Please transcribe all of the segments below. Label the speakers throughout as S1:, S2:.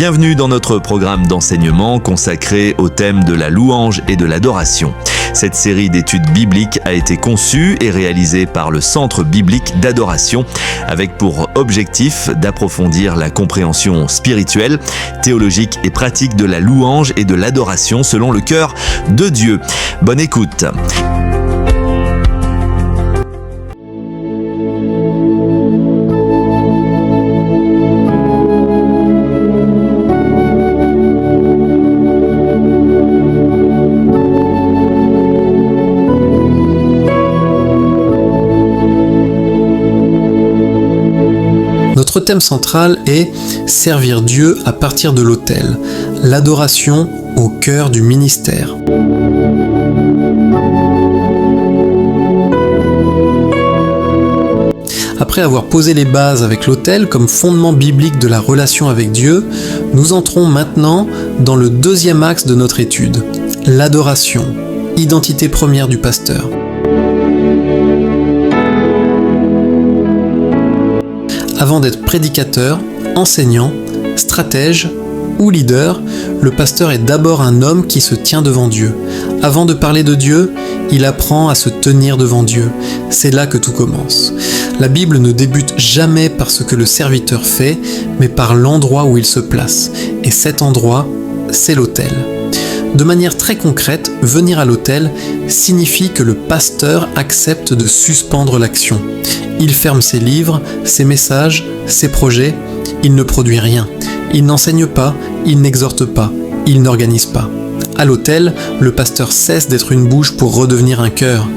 S1: Bienvenue dans notre programme d'enseignement consacré au thème de la louange et de l'adoration. Cette série d'études bibliques a été conçue et réalisée par le Centre biblique d'adoration avec pour objectif d'approfondir la compréhension spirituelle, théologique et pratique de la louange et de l'adoration selon le cœur de Dieu. Bonne écoute.
S2: Notre thème central est servir Dieu à partir de l'autel, l'adoration au cœur du ministère. Après avoir posé les bases avec l'autel comme fondement biblique de la relation avec Dieu, nous entrons maintenant dans le deuxième axe de notre étude, l'adoration, identité première du pasteur. Avant d'être prédicateur, enseignant, stratège ou leader, le pasteur est d'abord un homme qui se tient devant Dieu. Avant de parler de Dieu, il apprend à se tenir devant Dieu. C'est là que tout commence. La Bible ne débute jamais par ce que le serviteur fait, mais par l'endroit où il se place. Et cet endroit, c'est l'autel. De manière très concrète, venir à l'autel signifie que le pasteur accepte de suspendre l'action. Il ferme ses livres, ses messages, ses projets, il ne produit rien. Il n'enseigne pas, il n'exhorte pas, il n'organise pas. À l'autel, le pasteur cesse d'être une bouche pour redevenir un cœur.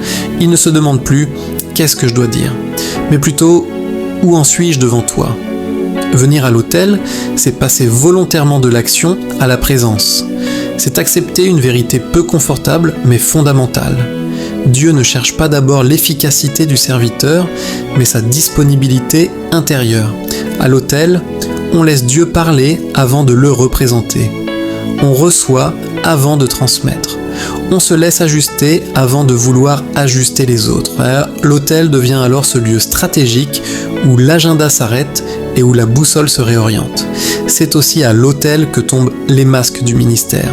S2: Il ne se demande plus « qu'est-ce que je dois dire ?», mais plutôt « où en suis-je devant toi ?» Venir à l'autel, c'est passer volontairement de l'action à la présence. C'est accepter une vérité peu confortable mais fondamentale. Dieu ne cherche pas d'abord l'efficacité du serviteur, mais sa disponibilité intérieure. À l'autel, on laisse Dieu parler avant de le représenter. On reçoit avant de transmettre. On se laisse ajuster avant de vouloir ajuster les autres. L'autel devient alors ce lieu stratégique où l'agenda s'arrête et où la boussole se réoriente. C'est aussi à l'autel que tombent les masques du ministère.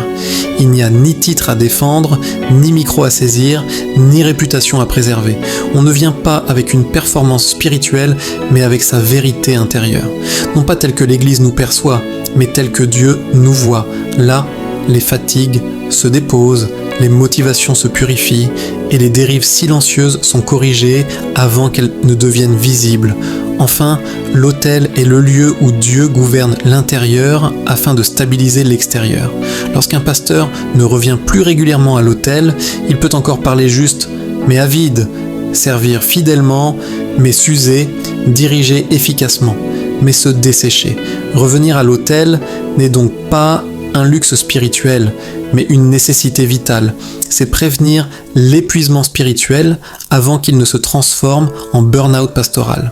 S2: Il n'y a ni titre à défendre, ni micro à saisir, ni réputation à préserver. On ne vient pas avec une performance spirituelle, mais avec sa vérité intérieure. Non pas telle que l'Église nous perçoit, mais telle que Dieu nous voit. Là, les fatigues se déposent, les motivations se purifient et les dérives silencieuses sont corrigées avant qu'elles ne deviennent visibles. Enfin, l'autel est le lieu où Dieu gouverne l'intérieur afin de stabiliser l'extérieur. Lorsqu'un pasteur ne revient plus régulièrement à l'autel, il peut encore parler juste, mais à vide, servir fidèlement, mais s'user, diriger efficacement, mais se dessécher. Revenir à l'autel n'est donc pas un luxe spirituel, mais une nécessité vitale. C'est prévenir l'épuisement spirituel avant qu'il ne se transforme en burn-out pastoral.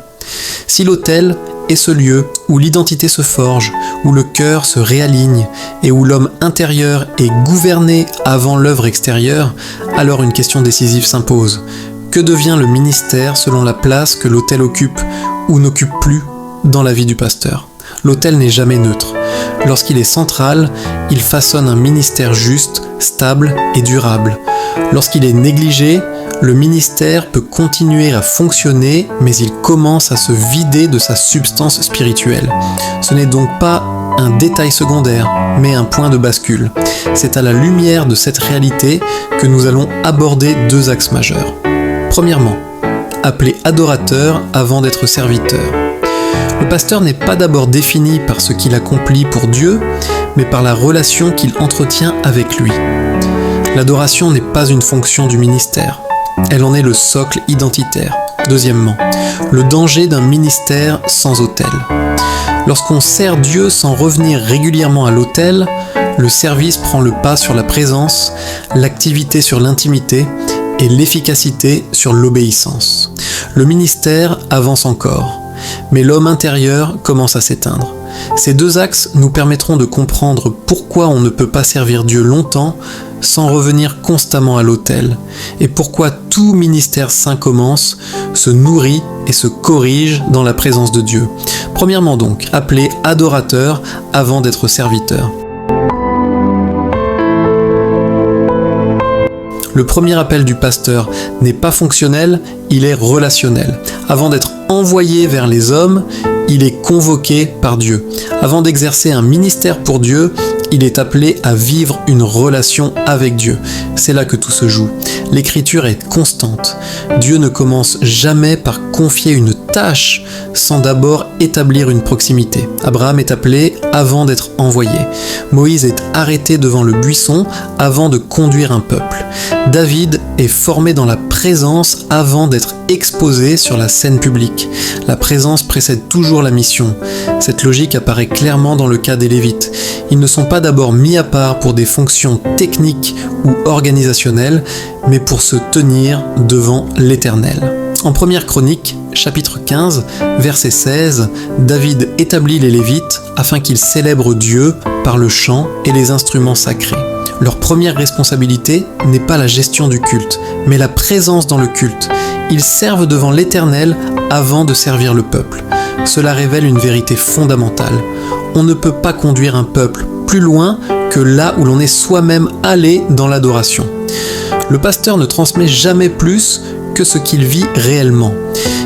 S2: Si l'autel est ce lieu où l'identité se forge, où le cœur se réaligne et où l'homme intérieur est gouverné avant l'œuvre extérieure, alors une question décisive s'impose. Que devient le ministère selon la place que l'autel occupe ou n'occupe plus dans la vie du pasteur ? L'autel n'est jamais neutre. Lorsqu'il est central, il façonne un ministère juste, stable et durable. Lorsqu'il est négligé, le ministère peut continuer à fonctionner, mais il commence à se vider de sa substance spirituelle. Ce n'est donc pas un détail secondaire, mais un point de bascule. C'est à la lumière de cette réalité que nous allons aborder deux axes majeurs. Premièrement, appelé adorateur avant d'être serviteur. Le pasteur n'est pas d'abord défini par ce qu'il accomplit pour Dieu, mais par la relation qu'il entretient avec lui. L'adoration n'est pas une fonction du ministère. Elle en est le socle identitaire. Deuxièmement, le danger d'un ministère sans autel. Lorsqu'on sert Dieu sans revenir régulièrement à l'autel, le service prend le pas sur la présence, l'activité sur l'intimité et l'efficacité sur l'obéissance. Le ministère avance encore, mais l'homme intérieur commence à s'éteindre. Ces deux axes nous permettront de comprendre pourquoi on ne peut pas servir Dieu longtemps sans revenir constamment à l'autel, et pourquoi tout ministère saint commence, se nourrit et se corrige dans la présence de Dieu. Premièrement donc, appelé adorateur avant d'être serviteur. Le premier appel du pasteur n'est pas fonctionnel, il est relationnel. Avant d'être envoyé vers les hommes, il est convoqué par Dieu. Avant d'exercer un ministère pour Dieu, il est appelé à vivre une relation avec Dieu. C'est là que tout se joue. L'écriture est constante. Dieu ne commence jamais par confier une tâche sans d'abord établir une proximité. Abraham est appelé avant d'être envoyé. Moïse est arrêté devant le buisson avant de conduire un peuple. David est formé dans la présence avant d'être exposé sur la scène publique. La présence précède toujours la mission. Cette logique apparaît clairement dans le cas des Lévites. Ils ne sont pas d'abord mis à part pour des fonctions techniques ou organisationnelles, mais pour se tenir devant l'Éternel. En première Chronique, chapitre 15, verset 16, David établit les Lévites afin qu'ils célèbrent Dieu par le chant et les instruments sacrés. Leur première responsabilité n'est pas la gestion du culte, mais la présence dans le culte. Ils servent devant l'Éternel avant de servir le peuple. Cela révèle une vérité fondamentale. On ne peut pas conduire un peuple plus loin que là où l'on est soi-même allé dans l'adoration. Le pasteur ne transmet jamais plus que ce qu'il vit réellement.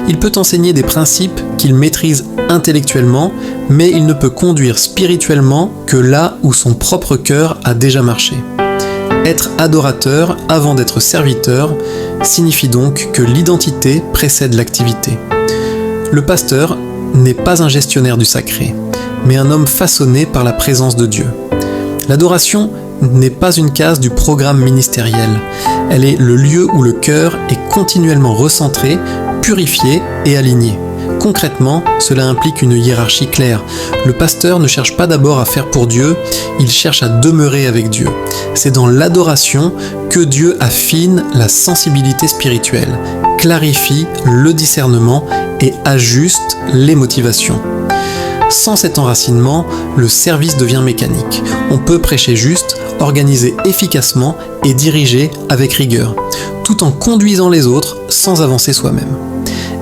S2: Il peut enseigner des principes qu'il maîtrise intellectuellement, mais il ne peut conduire spirituellement que là où son propre cœur a déjà marché. Être adorateur avant d'être serviteur signifie donc que l'identité précède l'activité. Le pasteur n'est pas un gestionnaire du sacré, mais un homme façonné par la présence de Dieu. L'adoration n'est pas une case du programme ministériel. Elle est le lieu où le cœur est continuellement recentré, purifié et aligné. Concrètement, cela implique une hiérarchie claire. Le pasteur ne cherche pas d'abord à faire pour Dieu, il cherche à demeurer avec Dieu. C'est dans l'adoration que Dieu affine la sensibilité spirituelle, clarifie le discernement et ajuste les motivations. Sans cet enracinement, le service devient mécanique. On peut prêcher juste, organiser efficacement et diriger avec rigueur, tout en conduisant les autres sans avancer soi-même.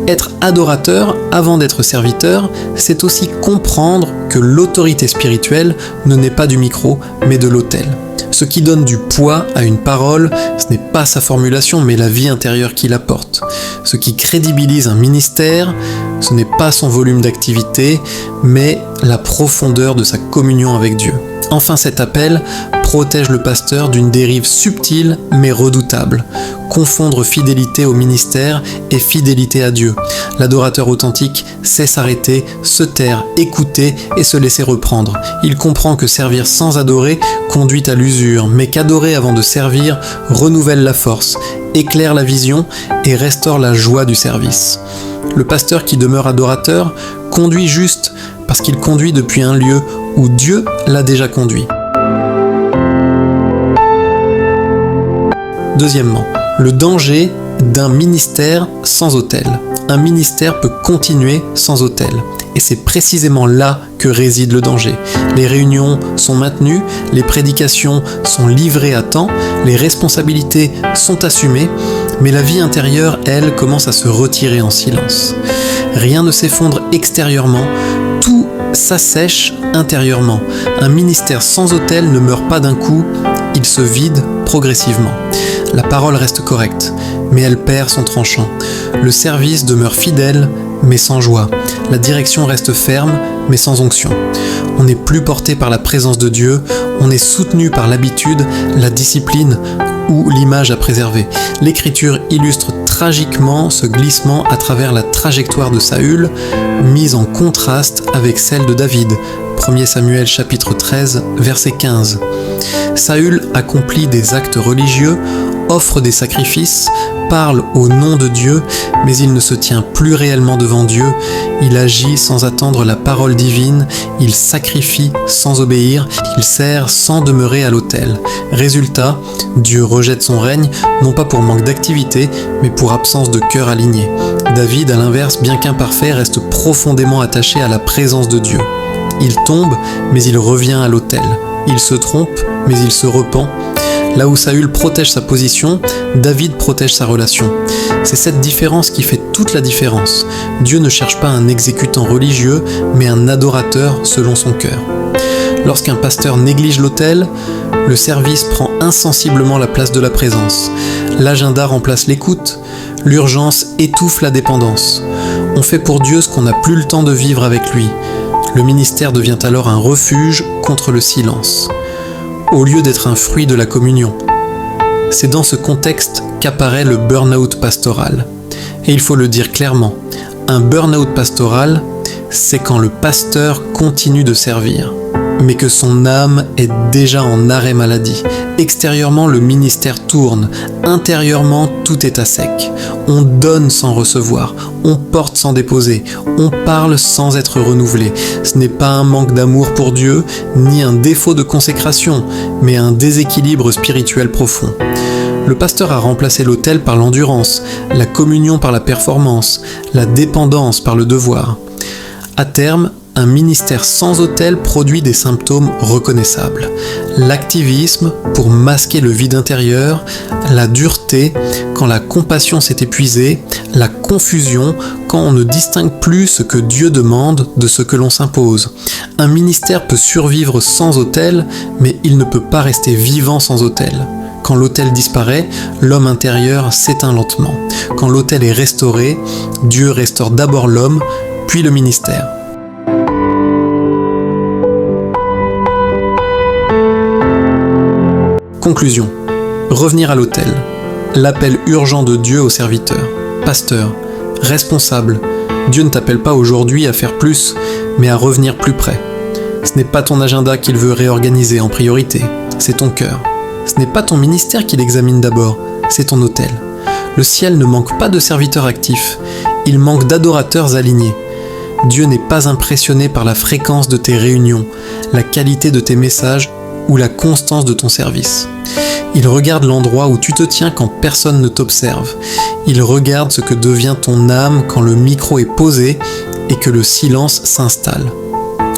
S2: Être adorateur avant d'être serviteur, c'est aussi comprendre que l'autorité spirituelle ne naît pas du micro, mais de l'autel. Ce qui donne du poids à une parole, ce n'est pas sa formulation, mais la vie intérieure qu'il apporte. Ce qui crédibilise un ministère, ce n'est pas son volume d'activité, mais la profondeur de sa communion avec Dieu. Enfin, cet appel protège le pasteur d'une dérive subtile mais redoutable. Confondre fidélité au ministère et fidélité à Dieu. L'adorateur authentique sait s'arrêter, se taire, écouter et se laisser reprendre. Il comprend que servir sans adorer conduit à l'usure, mais qu'adorer avant de servir renouvelle la force, éclaire la vision et restaure la joie du service. Le pasteur qui demeure adorateur conduit juste parce qu'il conduit depuis un lieu où Dieu l'a déjà conduit. Deuxièmement, le danger d'un ministère sans autel. Un ministère peut continuer sans autel. Et c'est précisément là que réside le danger. Les réunions sont maintenues, les prédications sont livrées à temps, les responsabilités sont assumées, mais la vie intérieure, elle, commence à se retirer en silence. Rien ne s'effondre extérieurement, tout s'assèche intérieurement. Un ministère sans autel ne meurt pas d'un coup, il se vide progressivement. La parole reste correcte, mais elle perd son tranchant. Le service demeure fidèle, mais sans joie. La direction reste ferme, mais sans onction. On n'est plus porté par la présence de Dieu, on est soutenu par l'habitude, la discipline ou l'image à préserver. L'Écriture illustre tragiquement ce glissement à travers la trajectoire de Saül, mise en contraste avec celle de David. 1 Samuel chapitre 13, verset 15. Saül accomplit des actes religieux, offre des sacrifices, parle au nom de Dieu, mais il ne se tient plus réellement devant Dieu, il agit sans attendre la parole divine, il sacrifie sans obéir, il sert sans demeurer à l'autel. Résultat, Dieu rejette son règne, non pas pour manque d'activité, mais pour absence de cœur aligné. David, à l'inverse, bien qu'imparfait, reste profondément attaché à la présence de Dieu. Il tombe, mais il revient à l'autel. Il se trompe, mais il se repent. Là où Saül protège sa position, David protège sa relation. C'est cette différence qui fait toute la différence. Dieu ne cherche pas un exécutant religieux, mais un adorateur selon son cœur. Lorsqu'un pasteur néglige l'autel, le service prend insensiblement la place de la présence. L'agenda remplace l'écoute, l'urgence étouffe la dépendance. On fait pour Dieu ce qu'on n'a plus le temps de vivre avec lui. Le ministère devient alors un refuge contre le silence, au lieu d'être un fruit de la communion. C'est dans ce contexte qu'apparaît le burn-out pastoral. Et il faut le dire clairement, un burn-out pastoral, c'est quand le pasteur continue de servir, mais que son âme est déjà en arrêt maladie. Extérieurement, le ministère tourne. Intérieurement, tout est à sec. On donne sans recevoir. On porte sans déposer. On parle sans être renouvelé. Ce n'est pas un manque d'amour pour Dieu, ni un défaut de consécration, mais un déséquilibre spirituel profond. Le pasteur a remplacé l'autel par l'endurance, la communion par la performance, la dépendance par le devoir. À terme, un ministère sans autel produit des symptômes reconnaissables. L'activisme pour masquer le vide intérieur, la dureté quand la compassion s'est épuisée, la confusion quand on ne distingue plus ce que Dieu demande de ce que l'on s'impose. Un ministère peut survivre sans autel, mais il ne peut pas rester vivant sans autel. Quand l'autel disparaît, l'homme intérieur s'éteint lentement. Quand l'autel est restauré, Dieu restaure d'abord l'homme, puis le ministère. Conclusion. Revenir à l'autel. L'appel urgent de Dieu aux serviteurs. Pasteur, responsable. Dieu ne t'appelle pas aujourd'hui à faire plus, mais à revenir plus près. Ce n'est pas ton agenda qu'il veut réorganiser en priorité, c'est ton cœur. Ce n'est pas ton ministère qu'il examine d'abord, c'est ton autel. Le ciel ne manque pas de serviteurs actifs, il manque d'adorateurs alignés. Dieu n'est pas impressionné par la fréquence de tes réunions, la qualité de tes messages ou la constance de ton service. Il regarde l'endroit où tu te tiens quand personne ne t'observe. Il regarde ce que devient ton âme quand le micro est posé et que le silence s'installe.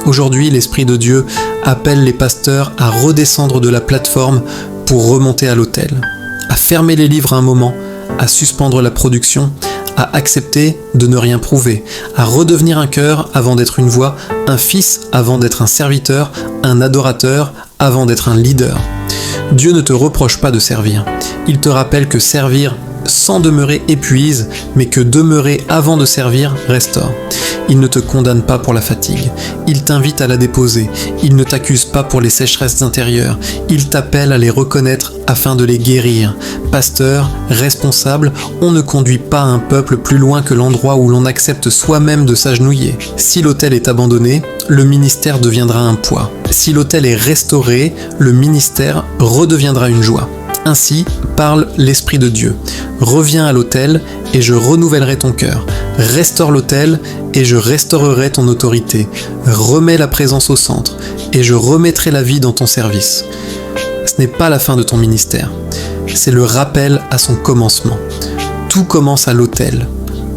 S2: Aujourd'hui, l'Esprit de Dieu appelle les pasteurs à redescendre de la plateforme pour remonter à l'autel, à fermer les livres un moment, à suspendre la production, à accepter de ne rien prouver, à redevenir un cœur avant d'être une voix, un fils avant d'être un serviteur, un adorateur avant d'être un leader. Dieu ne te reproche pas de servir. Il te rappelle que servir sans demeurer épuise, mais que demeurer avant de servir restaure. Il ne te condamne pas pour la fatigue. Il t'invite à la déposer. Il ne t'accuse pas pour les sécheresses intérieures. Il t'appelle à les reconnaître afin de les guérir. Pasteur, responsable, on ne conduit pas un peuple plus loin que l'endroit où l'on accepte soi-même de s'agenouiller. Si l'autel est abandonné, le ministère deviendra un poids. Si l'autel est restauré, le ministère redeviendra une joie. Ainsi parle l'Esprit de Dieu. Reviens à l'autel et je renouvellerai ton cœur. Restaure l'autel et je restaurerai ton autorité. Remets la présence au centre et je remettrai la vie dans ton service. Ce n'est pas la fin de ton ministère, c'est le rappel à son commencement. Tout commence à l'autel,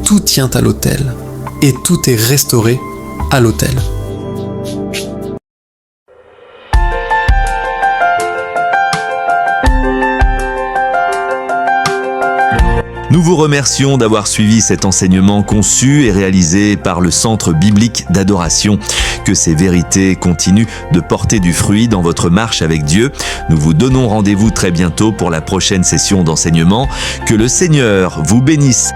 S2: tout tient à l'autel et tout est restauré à l'autel.
S1: Nous vous remercions d'avoir suivi cet enseignement conçu et réalisé par le Centre biblique d'adoration. Que ces vérités continuent de porter du fruit dans votre marche avec Dieu. Nous vous donnons rendez-vous très bientôt pour la prochaine session d'enseignement. Que le Seigneur vous bénisse.